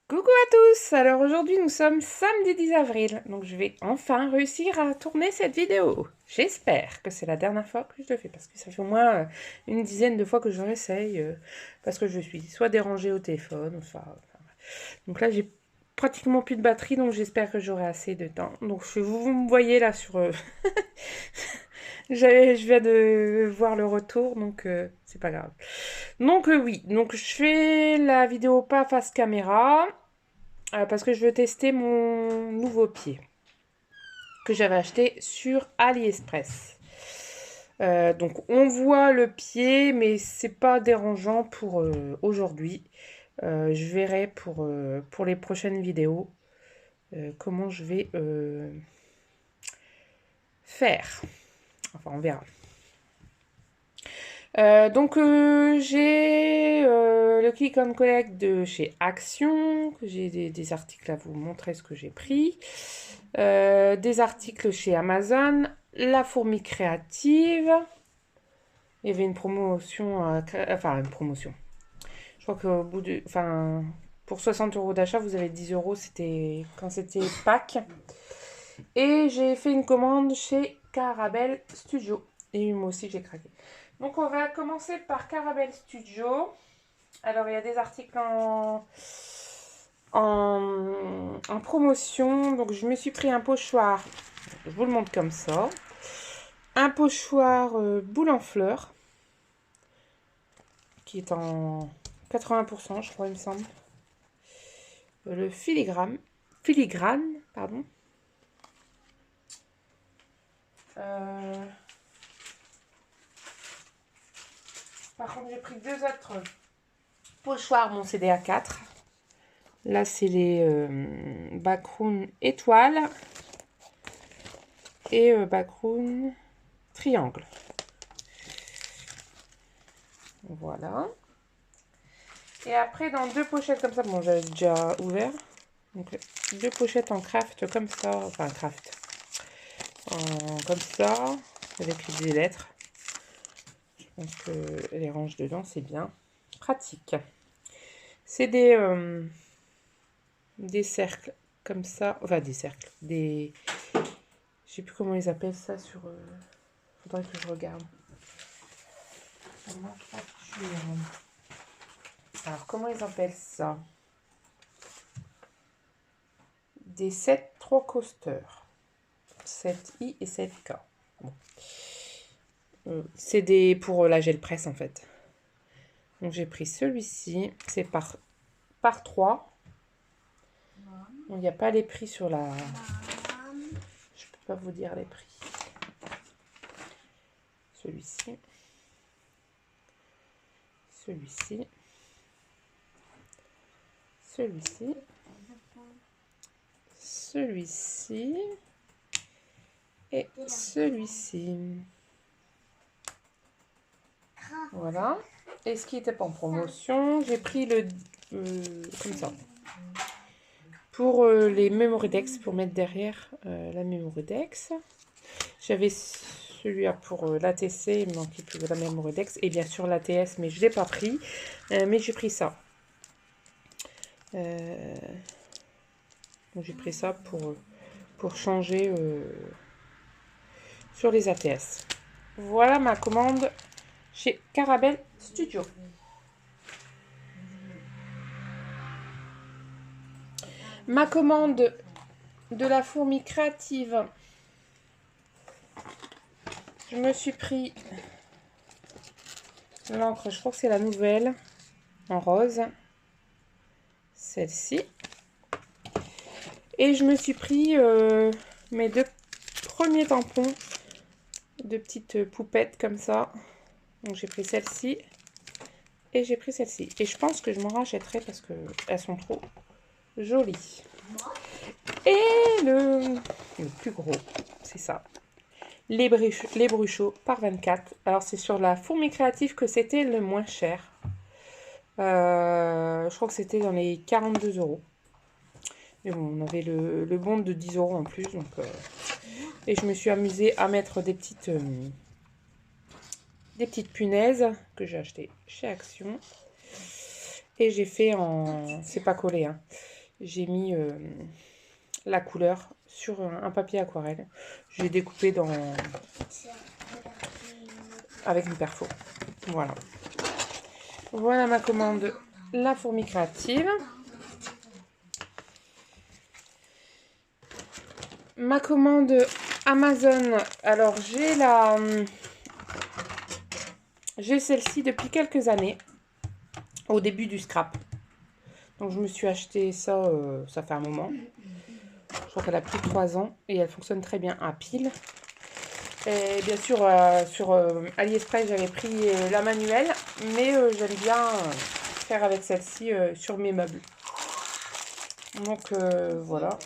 Coucou à tous! Alors aujourd'hui nous sommes samedi 10 avril, donc je vais enfin réussir à tourner cette vidéo. J'espère que c'est la dernière fois que je le fais, parce que ça fait au moins une dizaine de fois que je réessaye, parce que je suis soit dérangée au téléphone, ou soit... Donc là j'ai pratiquement plus de batterie, donc j'espère que j'aurai assez de temps. Donc vous me voyez là sur... je viens de voir le retour, donc c'est pas grave. Donc oui, donc je fais la vidéo pas face caméra. Parce que je veux tester mon nouveau pied que j'avais acheté sur AliExpress. Donc on voit le pied, mais c'est pas dérangeant pour aujourd'hui. Je verrai pour les prochaines vidéos comment je vais faire. Enfin, on verra. J'ai le Click and Collect de chez Action. J'ai des articles à vous montrer ce que j'ai pris. Des articles chez Amazon. La fourmi créative. Il y avait une promotion. Enfin, une promotion. Je crois qu'au bout de. Enfin, pour 60 € d'achat, vous avez 10 €. C'était quand c'était Pâques. Et j'ai fait une commande chez Caramel Studio. Et moi aussi, j'ai craqué. Donc, on va commencer par Caramel Studio. Alors, il y a des articles en promotion. Donc, je me suis pris un pochoir. Je vous le montre comme ça. Un pochoir boule en fleurs. Qui est en 80%, je crois, il me semble. Le filigrane, pardon. Par contre, j'ai pris deux autres pochoirs, mon CD A4. Là, c'est les Backroom étoiles et Backroom triangle. Voilà. Et après, dans deux pochettes comme ça, bon, j'avais déjà ouvert. Donc, deux pochettes en craft comme ça, enfin craft. Comme ça, avec des lettres. Je pense que les ranges dedans, c'est bien pratique. C'est des cercles comme ça, enfin des cercles, des... Je sais plus comment ils appellent ça sur... Faudrait que je regarde. Alors, comment ils appellent ça? Des 7-3 coasters. 7i et 7k. Bon. C'est des pour la gel presse en fait. Donc j'ai pris celui-ci. C'est par 3. Il n'y a pas les prix sur la... Je peux pas vous dire les prix. Celui-ci. Celui-ci. Celui-ci. Celui-ci. Et celui-ci. Voilà. Et ce qui était pas en promotion, j'ai pris le... comme ça. Pour les Memorydex, pour mettre derrière la Memorydex. J'avais celui-là pour l'ATC, il me manquait plus de la Memorydex. Et bien sûr l'ATS, mais je ne l'ai pas pris. Mais j'ai pris ça. Donc j'ai pris ça pour changer sur les ATS. Voilà ma commande chez Caramel Studio. Ma commande de la fourmi créative. Je me suis pris l'encre, je crois que c'est la nouvelle, en rose. Celle-ci. Et je me suis pris mes deux premiers tampons de petites poupettes comme ça. Donc j'ai pris celle-ci et j'ai pris celle-ci. Et je pense que je m'en rachèterai parce qu'elles sont trop jolies. Et le plus gros, c'est ça. Les bruchots par 24. Alors c'est sur la fourmi créative que c'était le moins cher. Je crois que c'était dans les 42 €. Mais bon, on avait le bon de 10 € en plus. Donc, et je me suis amusée à mettre des petites punaises que j'ai achetées chez Action. Et j'ai fait en... C'est pas collé, hein. j'ai mis la couleur sur un papier aquarelle. Je l'ai découpé avec une perfo. Voilà. Voilà ma commande, la fourmi créative. Ma commande Amazon. Alors j'ai celle-ci depuis quelques années, au début du scrap. Donc je me suis acheté ça, ça fait un moment. Je crois qu'elle a plus de 3 ans et elle fonctionne très bien à pile. Et bien sûr, sur AliExpress, j'avais pris la manuelle, mais j'aime bien faire avec celle-ci sur mes meubles. Donc voilà.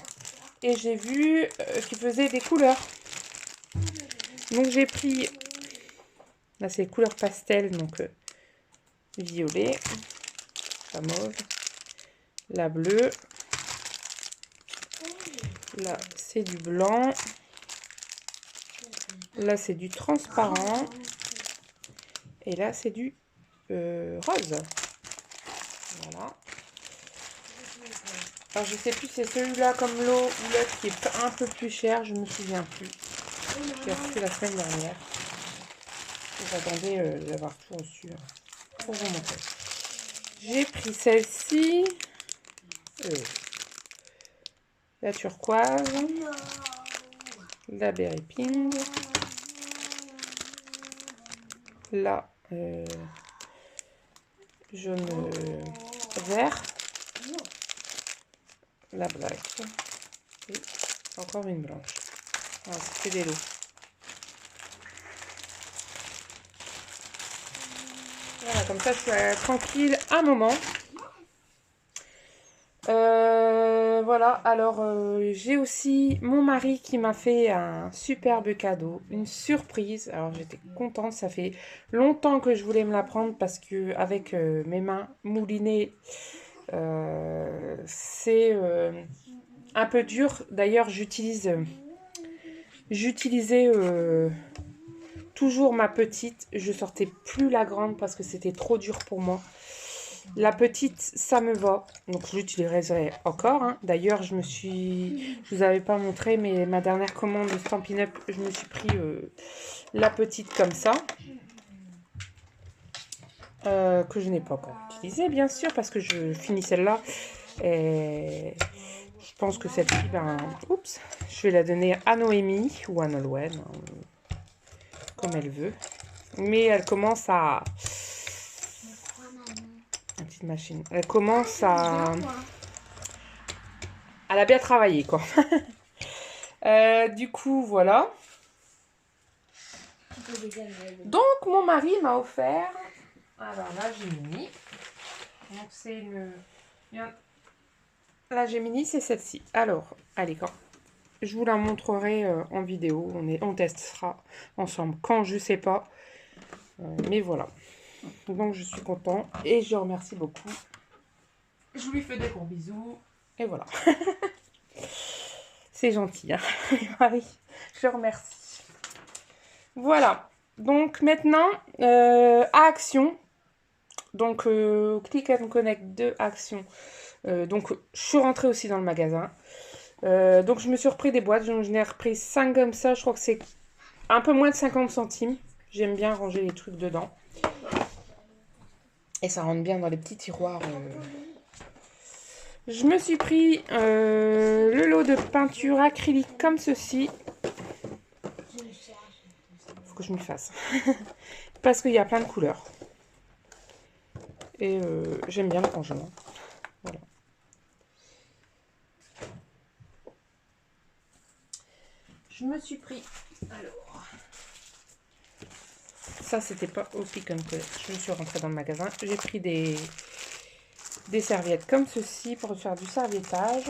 Et j'ai vu qu'il faisait des couleurs. Donc j'ai pris, là c'est couleur pastel, donc violet, la mauve, la bleue. Là c'est du blanc. Là c'est du transparent. Et là c'est du rose. Voilà. Alors je sais plus si c'est celui-là comme l'eau ou l'autre qui est un peu plus cher, je me souviens plus. Je l'ai reçu la semaine dernière. J'attendais d'avoir tout reçu pour vous montrer. J'ai pris celle-ci. La turquoise. La berry pink. La jaune vert. La black. Et encore une blanche. Voilà, c'est des lots. Voilà, comme ça je suis tranquille un moment. Voilà, alors j'ai aussi mon mari qui m'a fait un superbe cadeau, une surprise. Alors j'étais contente, ça fait longtemps que je voulais me la prendre parce que avec mes mains moulinées, c'est un peu dur. D'ailleurs, j'utilisais toujours ma petite. Je sortais plus la grande parce que c'était trop dur pour moi. La petite, ça me va. Donc, je l'utiliserai encore. Hein. D'ailleurs, je vous avais pas montré, mais ma dernière commande de Stampin' Up, je me suis pris la petite comme ça. Que je n'ai pas encore utilisée, bien sûr, parce que je finis celle-là. Et je pense que celle-ci, oups, je vais la donner à Noémie ou à Nolwenn, hein, comme elle veut. Mais elle commence à... Une petite machine. Elle commence à... Elle a bien travaillé, quoi. Du coup, voilà. Donc, mon mari m'a offert... Alors là, Gemini. Donc, c'est une... La Gemini, c'est celle-ci. Alors, allez, quand je vous la montrerai en vidéo. On testera ensemble. Quand, je sais pas. Mais voilà. Donc, je suis content. Et je remercie beaucoup. Je lui fais des gros bisous. Et voilà. C'est gentil, hein. Marie, je remercie. Voilà. Donc, maintenant, à Action. Donc, Click and Connect de Action. Donc, je suis rentrée aussi dans le magasin. Donc, je me suis repris des boîtes. Donc, je n'ai repris 5 comme ça. Je crois que c'est un peu moins de 50 centimes. J'aime bien ranger les trucs dedans. Et ça rentre bien dans les petits tiroirs. Je me suis pris le lot de peinture acrylique comme ceci. Faut que je m'y fasse. Parce qu'il y a plein de couleurs. Et j'aime bien le rangement. Voilà. Je me suis pris... Alors... Ça, c'était pas au Click and Collect. Je me suis rentrée dans le magasin. J'ai pris des serviettes comme ceci pour faire du serviettage.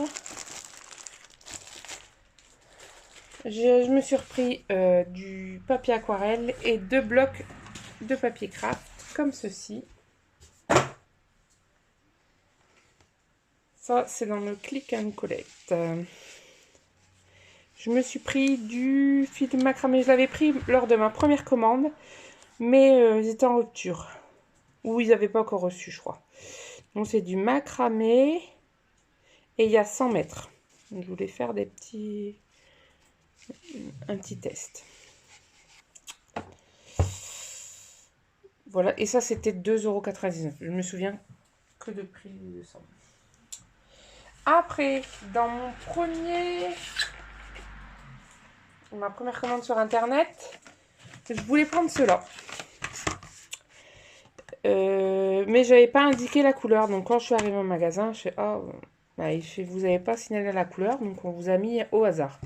Je me suis repris du papier aquarelle et 2 blocs de papier craft comme ceci. Ça, c'est dans le Click and Collect. Je me suis pris du fil macramé. Je l'avais pris lors de ma première commande, mais ils étaient en rupture. Ou ils n'avaient pas encore reçu, je crois. Donc, c'est du macramé Et il y a 100 mètres. Donc, je voulais faire un petit test. Voilà, et ça c'était 2,99 €. Je me souviens que de prix de ça. Après, dans ma première commande sur internet, je voulais prendre cela. Mais j'avais pas indiqué la couleur. Donc quand je suis arrivée au magasin, je fais oh, bah, vous n'avez pas signalé la couleur, donc on vous a mis au hasard.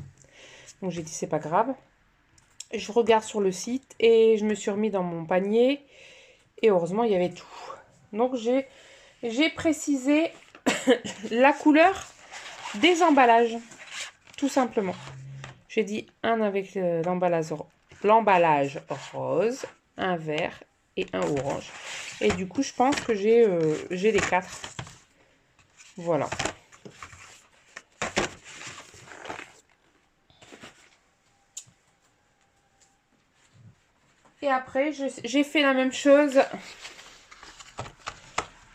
Donc j'ai dit c'est pas grave. Je regarde sur le site et je me suis remis dans mon panier. Et heureusement, il y avait tout. Donc, j'ai précisé la couleur des emballages. Tout simplement. J'ai dit un avec l'emballage rose, un vert et un orange. Et du coup, je pense que j'ai les 4. Voilà. Et après, j'ai fait la même chose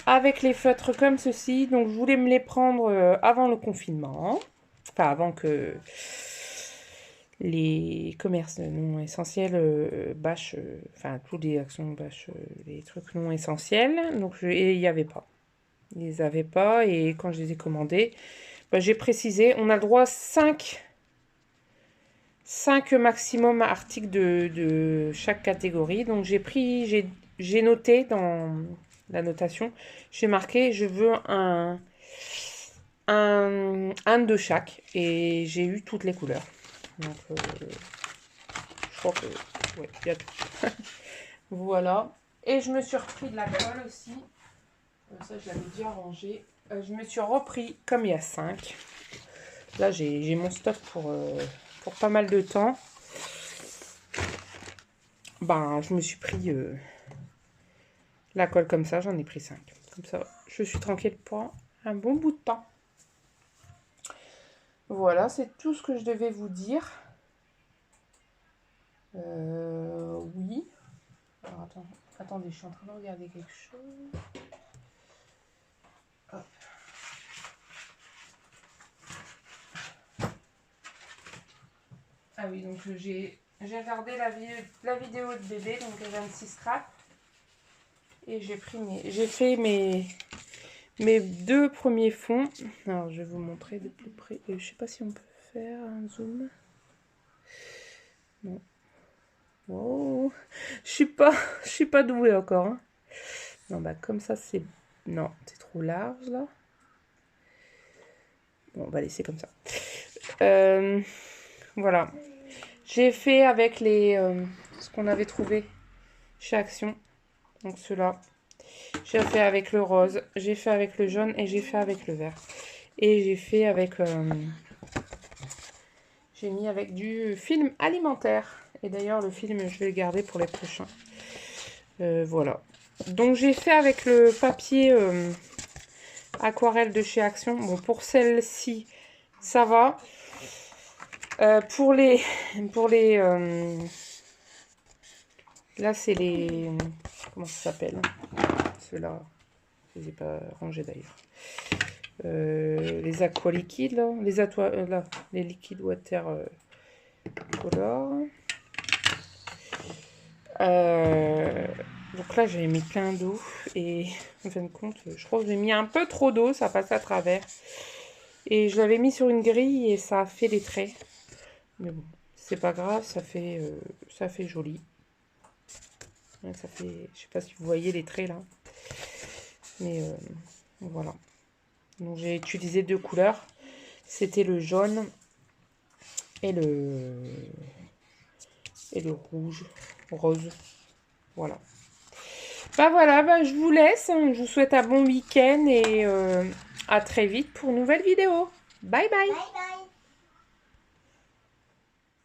avec les feutres comme ceci. Donc, je voulais me les prendre avant le confinement. Enfin, avant que les commerces non essentiels bâchent, enfin, tous les actions bâchent les trucs non essentiels. Donc, il n'y avait pas. Ils les avaient pas. Et quand je les ai commandés, bah, j'ai précisé, on a le droit à 5 maximum articles de chaque catégorie. Donc, j'ai noté dans la notation, j'ai marqué, je veux un de chaque. Et j'ai eu toutes les couleurs. Donc, je crois que, ouais, il y a tout. Voilà. Et je me suis repris de la colle aussi. Ça, je l'avais déjà rangé. Je me suis repris, comme il y a 5. Là, j'ai mon stock pour pas mal de temps. Ben, je me suis pris la colle comme ça. J'en ai pris 5. Comme ça, je suis tranquille pour un bon bout de temps. Voilà, c'est tout ce que je devais vous dire. Oui. Alors, attendez, je suis en train de regarder quelque chose. Hop. Ah oui, donc j'ai regardé la vidéo de bébé, donc 26 scraps. Et j'ai fait mes 2 premiers fonds. Alors, je vais vous montrer de plus près. Je sais pas si on peut faire un zoom. Non. Oh, je suis pas douée encore. Hein. Non, bah comme ça, c'est... Non, c'est trop large, là. Bon, on va laisser comme ça. Voilà. J'ai fait avec ce qu'on avait trouvé chez Action. Donc, ceux-là. J'ai fait avec le rose, j'ai fait avec le jaune et j'ai fait avec le vert. Et j'ai fait avec... j'ai mis avec du film alimentaire. Et d'ailleurs, le film, je vais le garder pour les prochains. Voilà. Donc, j'ai fait avec le papier aquarelle de chez Action. Bon, pour celle-ci, ça va. Pour les là, c'est les... Comment ça s'appelle? Ceux-là, je ne les ai pas rangés d'ailleurs. Les aqua liquides, là. Les liquides water color. Donc là, j'avais mis plein d'eau. Et en fin de compte, je crois que j'ai mis un peu trop d'eau. Ça passe à travers. Et je l'avais mis sur une grille et ça a fait des traits. Mais bon, c'est pas grave. Ça fait joli. Ça fait, je sais pas si vous voyez les traits là, mais voilà. Donc j'ai utilisé 2 couleurs, c'était le jaune et le rose. Voilà. Bah voilà, bah, je vous laisse. Je vous souhaite un bon week-end et à très vite pour une nouvelle vidéo. Bye bye. Bye bye.